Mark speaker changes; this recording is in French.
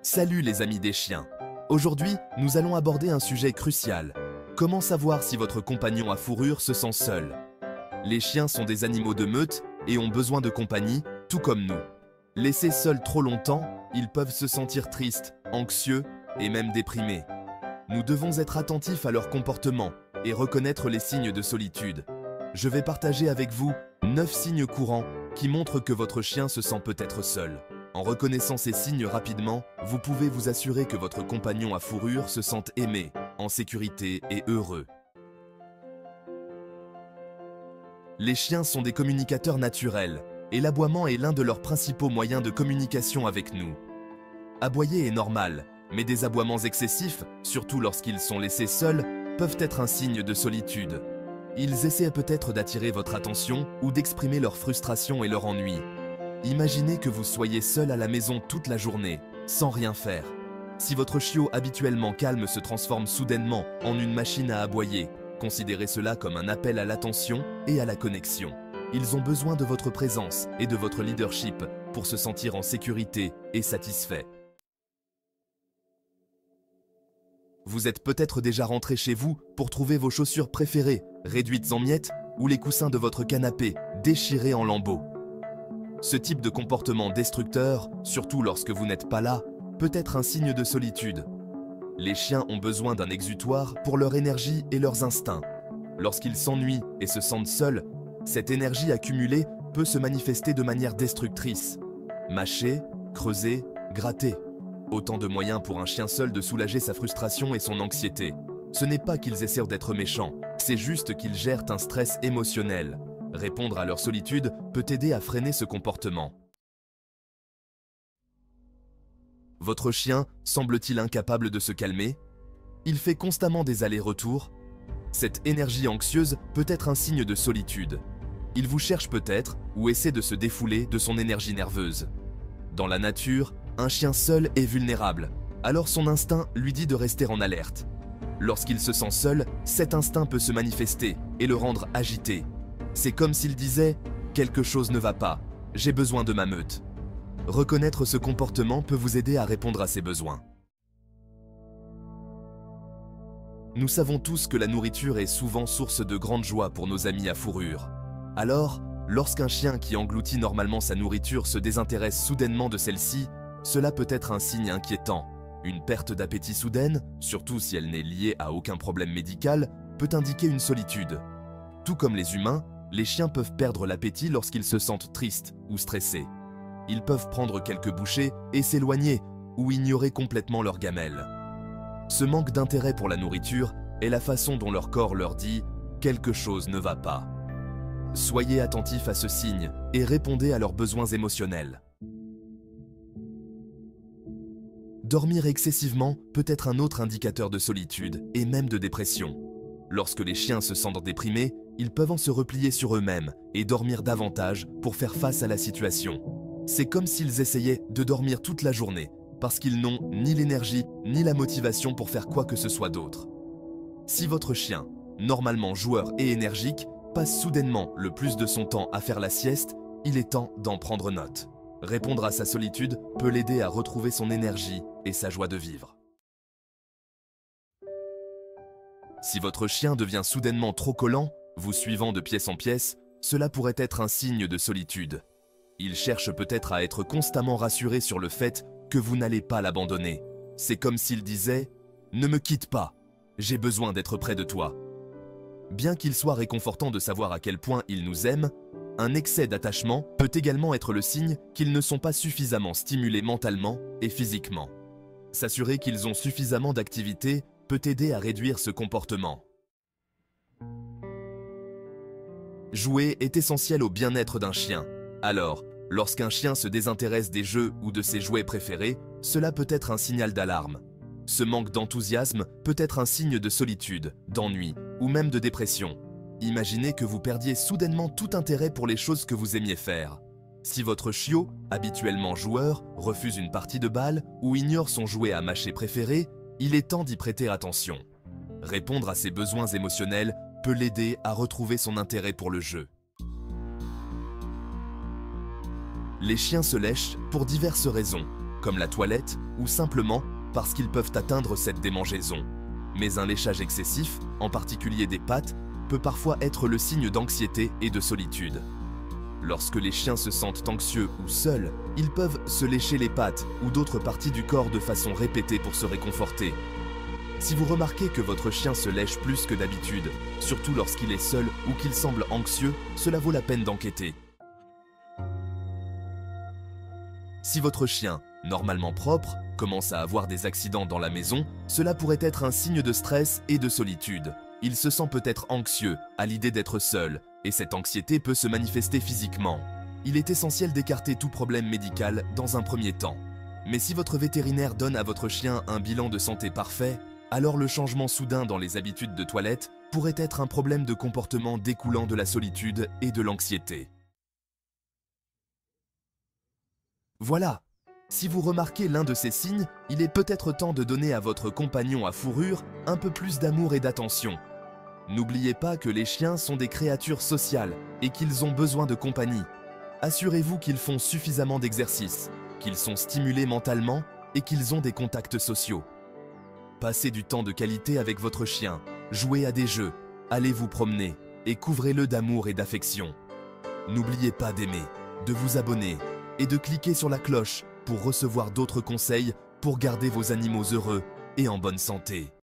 Speaker 1: Salut les amis des chiens. Aujourd'hui, nous allons aborder un sujet crucial. Comment savoir si votre compagnon à fourrure se sent seul? Les chiens sont des animaux de meute et ont besoin de compagnie, tout comme nous. Laissés seuls trop longtemps, ils peuvent se sentir tristes, anxieux et même déprimés. Nous devons être attentifs à leur comportement et reconnaître les signes de solitude. Je vais partager avec vous 9 signes courants qui montrent que votre chien se sent peut-être seul. En reconnaissant ces signes rapidement, vous pouvez vous assurer que votre compagnon à fourrure se sente aimé, en sécurité et heureux. Les chiens sont des communicateurs naturels, et l'aboiement est l'un de leurs principaux moyens de communication avec nous. Aboyer est normal, mais des aboiements excessifs, surtout lorsqu'ils sont laissés seuls, peuvent être un signe de solitude. Ils essaient peut-être d'attirer votre attention ou d'exprimer leur frustration et leur ennui. Imaginez que vous soyez seul à la maison toute la journée, sans rien faire. Si votre chiot habituellement calme se transforme soudainement en une machine à aboyer, considérez cela comme un appel à l'attention et à la connexion. Ils ont besoin de votre présence et de votre leadership pour se sentir en sécurité et satisfaits. Vous êtes peut-être déjà rentré chez vous pour trouver vos chaussures préférées, réduites en miettes, ou les coussins de votre canapé, déchirés en lambeaux. Ce type de comportement destructeur, surtout lorsque vous n'êtes pas là, peut être un signe de solitude. Les chiens ont besoin d'un exutoire pour leur énergie et leurs instincts. Lorsqu'ils s'ennuient et se sentent seuls, cette énergie accumulée peut se manifester de manière destructrice. Mâcher, creuser, gratter. Autant de moyens pour un chien seul de soulager sa frustration et son anxiété. Ce n'est pas qu'ils essaient d'être méchants, c'est juste qu'ils gèrent un stress émotionnel. Répondre à leur solitude peut aider à freiner ce comportement. Votre chien semble-t-il incapable de se calmer? Il fait constamment des allers-retours? Cette énergie anxieuse peut être un signe de solitude. Il vous cherche peut-être ou essaie de se défouler de son énergie nerveuse. Dans la nature, un chien seul est vulnérable, alors son instinct lui dit de rester en alerte. Lorsqu'il se sent seul, cet instinct peut se manifester et le rendre agité. C'est comme s'il disait « quelque chose ne va pas, j'ai besoin de ma meute ». Reconnaître ce comportement peut vous aider à répondre à ses besoins. Nous savons tous que la nourriture est souvent source de grande joie pour nos amis à fourrure. Alors, lorsqu'un chien qui engloutit normalement sa nourriture se désintéresse soudainement de celle-ci, cela peut être un signe inquiétant. Une perte d'appétit soudaine, surtout si elle n'est liée à aucun problème médical, peut indiquer une solitude. Tout comme les humains, les chiens peuvent perdre l'appétit lorsqu'ils se sentent tristes ou stressés. Ils peuvent prendre quelques bouchées et s'éloigner ou ignorer complètement leur gamelle. Ce manque d'intérêt pour la nourriture est la façon dont leur corps leur dit « quelque chose ne va pas ». Soyez attentifs à ce signe et répondez à leurs besoins émotionnels. Dormir excessivement peut être un autre indicateur de solitude et même de dépression. Lorsque les chiens se sentent déprimés, ils peuvent en se replier sur eux-mêmes et dormir davantage pour faire face à la situation. C'est comme s'ils essayaient de dormir toute la journée, parce qu'ils n'ont ni l'énergie ni la motivation pour faire quoi que ce soit d'autre. Si votre chien, normalement joueur et énergique, passe soudainement le plus de son temps à faire la sieste, il est temps d'en prendre note. Répondre à sa solitude peut l'aider à retrouver son énergie et sa joie de vivre. Si votre chien devient soudainement trop collant, vous suivant de pièce en pièce, cela pourrait être un signe de solitude. Il cherche peut-être à être constamment rassuré sur le fait que vous n'allez pas l'abandonner. C'est comme s'il disait « Ne me quitte pas, j'ai besoin d'être près de toi ». Bien qu'il soit réconfortant de savoir à quel point il nous aime, un excès d'attachement peut également être le signe qu'ils ne sont pas suffisamment stimulés mentalement et physiquement. S'assurer qu'ils ont suffisamment d'activité peut aider à réduire ce comportement. Jouer est essentiel au bien-être d'un chien. Alors, lorsqu'un chien se désintéresse des jeux ou de ses jouets préférés, cela peut être un signal d'alarme. Ce manque d'enthousiasme peut être un signe de solitude, d'ennui ou même de dépression. Imaginez que vous perdiez soudainement tout intérêt pour les choses que vous aimiez faire. Si votre chiot, habituellement joueur, refuse une partie de balle ou ignore son jouet à mâcher préféré, il est temps d'y prêter attention. Répondre à ses besoins émotionnels peut l'aider à retrouver son intérêt pour le jeu. Les chiens se lèchent pour diverses raisons, comme la toilette ou simplement parce qu'ils peuvent atteindre cette démangeaison. Mais un léchage excessif, en particulier des pattes, peut parfois être le signe d'anxiété et de solitude. Lorsque les chiens se sentent anxieux ou seuls, ils peuvent se lécher les pattes ou d'autres parties du corps de façon répétée pour se réconforter. Si vous remarquez que votre chien se lèche plus que d'habitude, surtout lorsqu'il est seul ou qu'il semble anxieux, cela vaut la peine d'enquêter. Si votre chien, normalement propre, commence à avoir des accidents dans la maison, cela pourrait être un signe de stress et de solitude. Il se sent peut-être anxieux à l'idée d'être seul, et cette anxiété peut se manifester physiquement. Il est essentiel d'écarter tout problème médical dans un premier temps. Mais si votre vétérinaire donne à votre chien un bilan de santé parfait, alors le changement soudain dans les habitudes de toilette pourrait être un problème de comportement découlant de la solitude et de l'anxiété. Voilà! Si vous remarquez l'un de ces signes, il est peut-être temps de donner à votre compagnon à fourrure un peu plus d'amour et d'attention. N'oubliez pas que les chiens sont des créatures sociales et qu'ils ont besoin de compagnie. Assurez-vous qu'ils font suffisamment d'exercice, qu'ils sont stimulés mentalement et qu'ils ont des contacts sociaux. Passez du temps de qualité avec votre chien, jouez à des jeux, allez vous promener et couvrez-le d'amour et d'affection. N'oubliez pas d'aimer, de vous abonner et de cliquer sur la cloche pour recevoir d'autres conseils pour garder vos animaux heureux et en bonne santé.